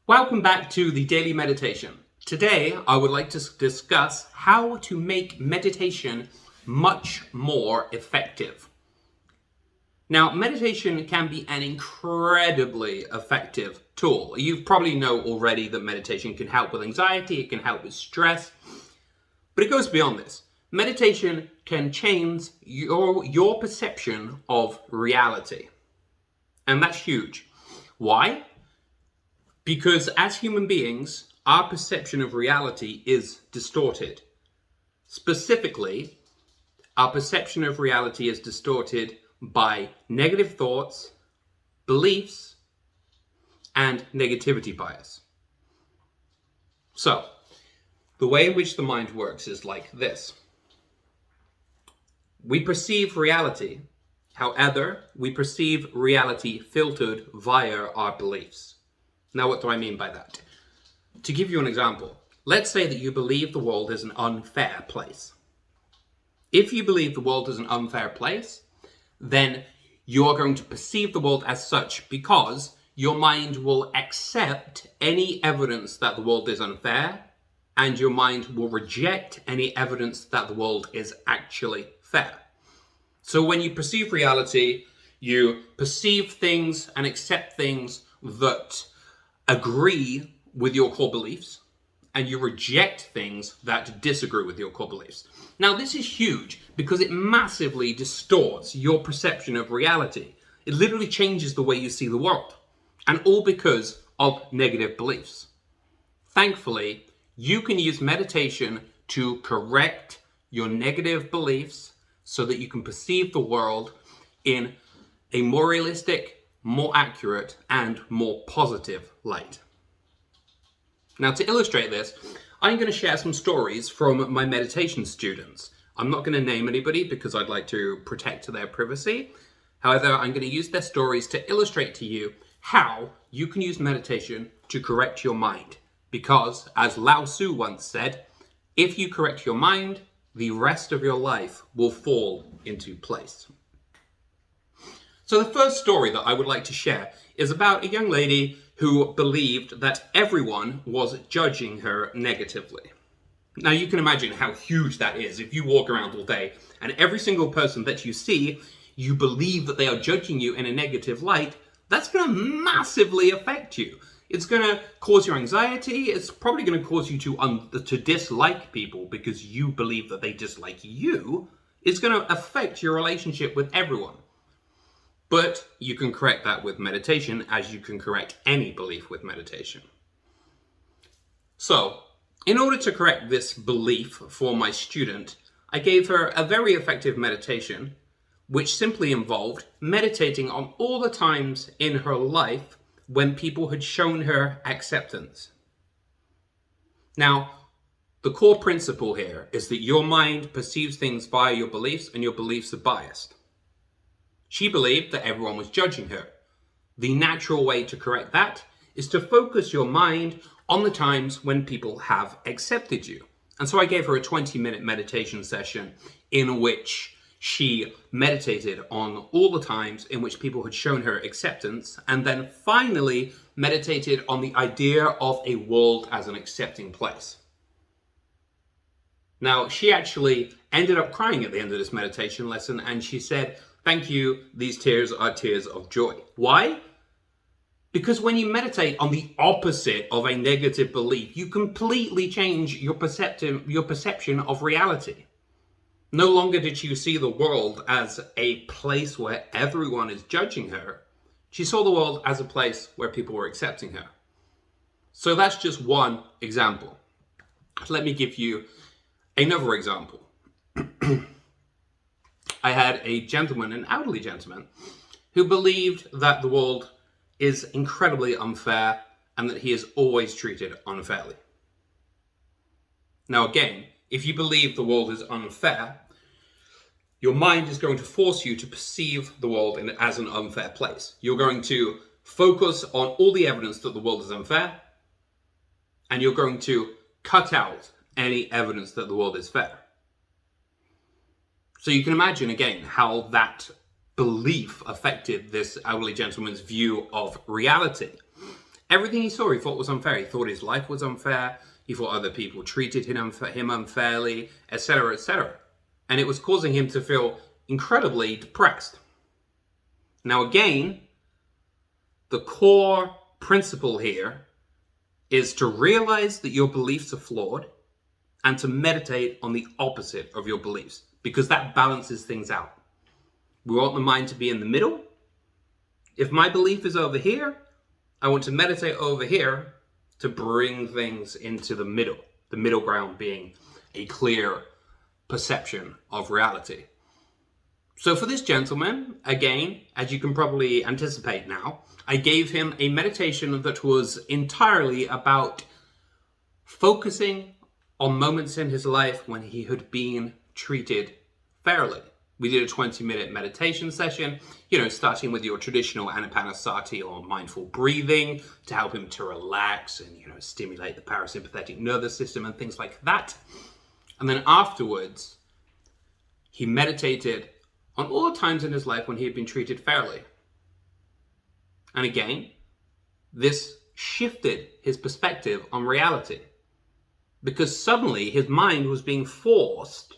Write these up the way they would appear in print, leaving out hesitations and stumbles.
Welcome back to the Daily Meditation. Today, I would like to discuss how to make meditation much more effective. Now, meditation can be an incredibly effective tool. You probably know already that meditation can help with anxiety, it can help with stress, but it goes beyond this. Meditation can change your perception of reality, and that's huge. Why? Because as human beings, our perception of reality is distorted. Specifically, our perception of reality is distorted by negative thoughts, beliefs, and negativity bias. So, the way in which the mind works is like this. We perceive reality, however, we perceive reality filtered via our beliefs. Now, what do I mean by that? To give you an example, let's say that you believe the world is an unfair place. If you believe the world is an unfair place, then you're going to perceive the world as such because your mind will accept any evidence that the world is unfair, and your mind will reject any evidence that the world is actually fair. So when you perceive reality, you perceive things and accept things that agree with your core beliefs, and you reject things that disagree with your core beliefs. Now, this is huge because it massively distorts your perception of reality. It literally changes the way you see the world, and all because of negative beliefs. Thankfully, you can use meditation to correct your negative beliefs so that you can perceive the world in a more realistic, more accurate, and more positive light. Now, to illustrate this, I'm going to share some stories from my meditation students. I'm not going to name anybody because I'd like to protect their privacy. However, I'm going to use their stories to illustrate to you how you can use meditation to correct your mind. Because, as Lao Tzu once said, if you correct your mind, the rest of your life will fall into place. So the first story that I would like to share is about a young lady who believed that everyone was judging her negatively. Now you can imagine how huge that is if you walk around all day and every single person that you see, you believe that they are judging you in a negative light. That's going to massively affect you. It's going to cause your anxiety. It's probably going to cause you to dislike people because you believe that they dislike you. It's going to affect your relationship with everyone. But you can correct that with meditation, as you can correct any belief with meditation. So, in order to correct this belief for my student, I gave her a very effective meditation, which simply involved meditating on all the times in her life when people had shown her acceptance. Now, the core principle here is that your mind perceives things via your beliefs, and your beliefs are biased. She believed that everyone was judging her. The natural way to correct that is to focus your mind on the times when people have accepted you. And so I gave her a 20-minute meditation session in which she meditated on all the times in which people had shown her acceptance, and then finally meditated on the idea of a world as an accepting place. Now, she actually ended up crying at the end of this meditation lesson, and she said, "Thank you, these tears are tears of joy." Why? Because when you meditate on the opposite of a negative belief, you completely change your perception of reality. No longer did she see the world as a place where everyone is judging her. She saw the world as a place where people were accepting her. So that's just one example. Let me give you another example. I had a gentleman, an elderly gentleman, who believed that the world is incredibly unfair and that he is always treated unfairly. Now again, if you believe the world is unfair, your mind is going to force you to perceive the world as an unfair place. You're going to focus on all the evidence that the world is unfair, and you're going to cut out any evidence that the world is fair. So you can imagine, again, how that belief affected this elderly gentleman's view of reality. Everything he saw he thought was unfair. He thought his life was unfair. He thought other people treated him unfairly, etc., etc. And it was causing him to feel incredibly depressed. Now again, the core principle here is to realize that your beliefs are flawed and to meditate on the opposite of your beliefs, because that balances things out. We want the mind to be in the middle. If my belief is over here, I want to meditate over here to bring things into the middle ground being a clear perception of reality. So for this gentleman, again, as you can probably anticipate now, I gave him a meditation that was entirely about focusing on moments in his life when he had been treated fairly. We did a 20-minute meditation session, starting with your traditional anapanasati or mindful breathing to help him to relax and, stimulate the parasympathetic nervous system and things like that. And then afterwards, he meditated on all the times in his life when he had been treated fairly. And again, this shifted his perspective on reality, because suddenly his mind was being forced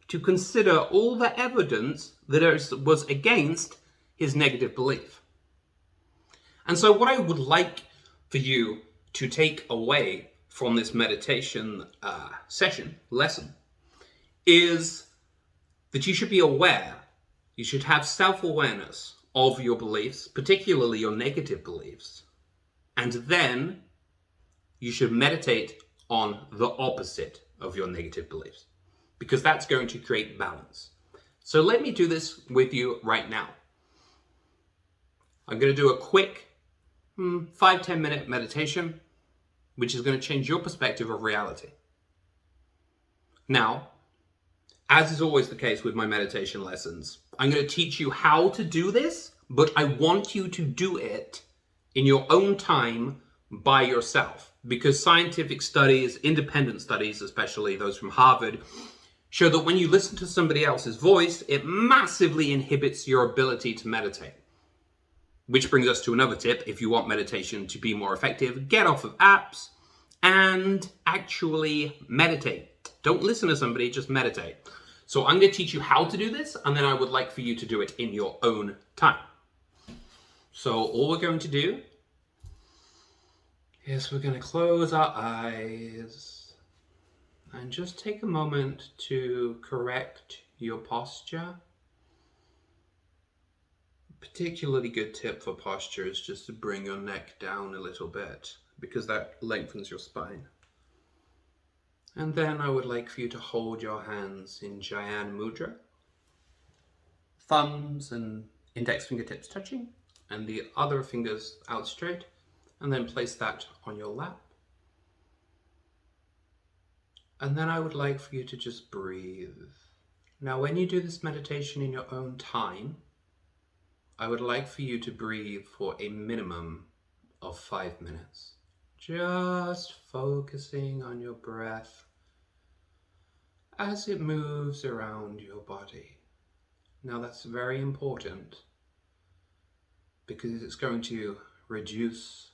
to consider all the evidence that was against his negative belief. And so what I would like for you to take away from this meditation lesson is that you should be aware, you should have self-awareness of your beliefs, particularly your negative beliefs, and then you should meditate on the opposite of your negative beliefs, because that's going to create balance. So let me do this with you right now. I'm going to do a quick 5-10 minute meditation, which is going to change your perspective of reality. Now, as is always the case with my meditation lessons, I'm going to teach you how to do this, but I want you to do it in your own time by yourself, because scientific studies, independent studies, especially those from Harvard, show that when you listen to somebody else's voice, it massively inhibits your ability to meditate. Which brings us to another tip. If you want meditation to be more effective, get off of apps and actually meditate. Don't listen to somebody, just meditate. So I'm going to teach you how to do this, and then I would like for you to do it in your own time. So all we're going to do is we're going to close our eyes and just take a moment to correct your posture. A particularly good tip for posture is just to bring your neck down a little bit, because that lengthens your spine. And then I would like for you to hold your hands in Jayana Mudra, thumbs and index fingertips touching, and the other fingers out straight, and then place that on your lap. And then I would like for you to just breathe. Now, when you do this meditation in your own time, I would like for you to breathe for a minimum of 5 minutes. Just focusing on your breath as it moves around your body. Now that's very important because it's going to reduce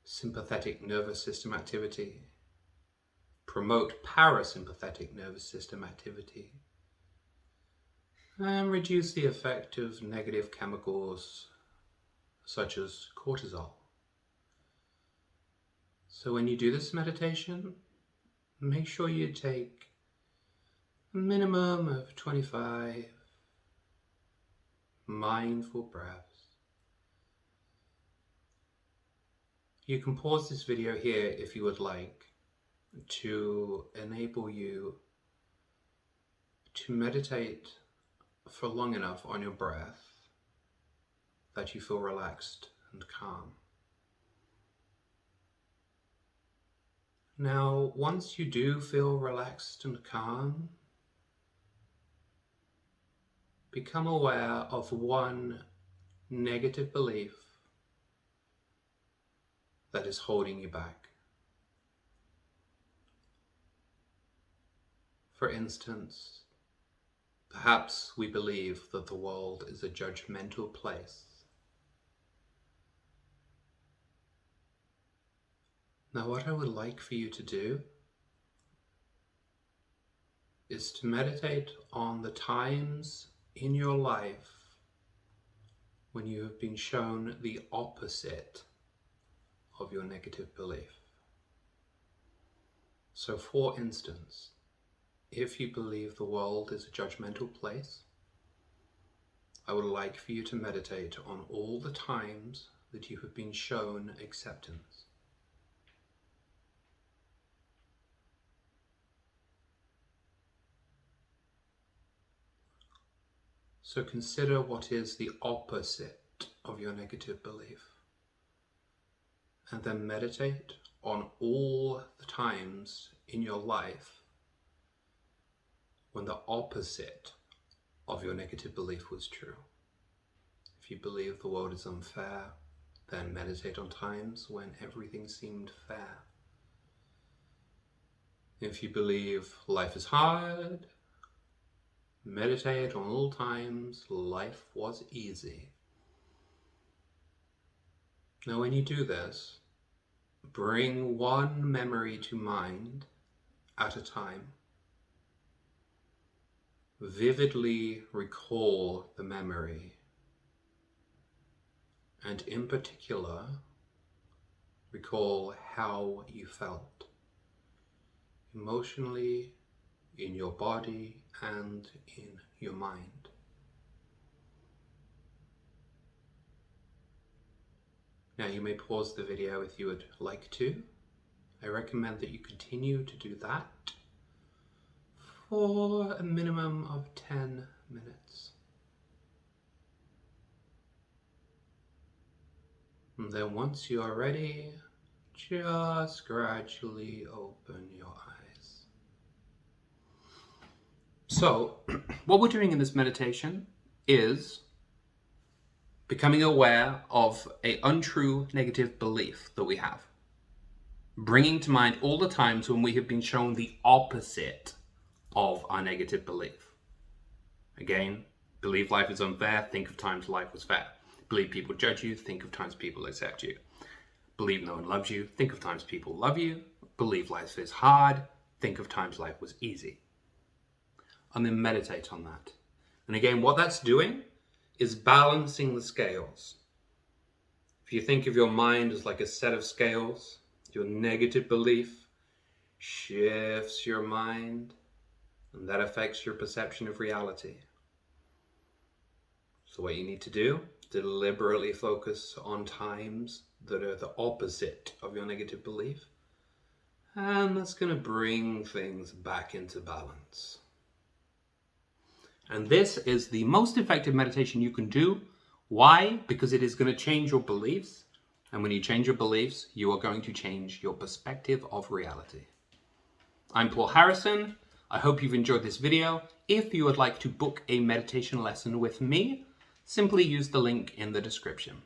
sympathetic nervous system activity, promote parasympathetic nervous system activity, and reduce the effect of negative chemicals such as cortisol. So when you do this meditation, make sure you take a minimum of 25 mindful breaths. You can pause this video here if you would like, to enable you to meditate for long enough on your breath that you feel relaxed and calm. Now, once you do feel relaxed and calm, become aware of one negative belief that is holding you back. For instance, perhaps we believe that the world is a judgmental place. Now, what I would like for you to do is to meditate on the times in your life when you have been shown the opposite of your negative belief. So, for instance, if you believe the world is a judgmental place, I would like for you to meditate on all the times that you have been shown acceptance. So consider what is the opposite of your negative belief, and then meditate on all the times in your life when the opposite of your negative belief was true. If you believe the world is unfair, then meditate on times when everything seemed fair. If you believe life is hard, meditate on all times life was easy. Now, when you do this, bring one memory to mind at a time. Vividly recall the memory, and in particular, recall how you felt emotionally, in your body, and in your mind. Now, you may pause the video if you would like to. I recommend that you continue to do that for a minimum of 10 minutes. And then once you are ready, just gradually open your eyes. So, what we're doing in this meditation is becoming aware of an untrue negative belief that we have. Bringing to mind all the times when we have been shown the opposite of our negative belief. Again, believe life is unfair, think of times life was fair. Believe people judge you, think of times people accept you. Believe no one loves you, think of times people love you. Believe life is hard, think of times life was easy. And then meditate on that. And again, what that's doing is balancing the scales. If you think of your mind as like a set of scales, your negative belief shifts your mind, and that affects your perception of reality. So what you need to do, deliberately focus on times that are the opposite of your negative belief, and that's going to bring things back into balance. And this is the most effective meditation you can do. Why? Because it is going to change your beliefs. And when you change your beliefs, you are going to change your perspective of reality. I'm Paul Harrison. I hope you've enjoyed this video. If you would like to book a meditation lesson with me, simply use the link in the description.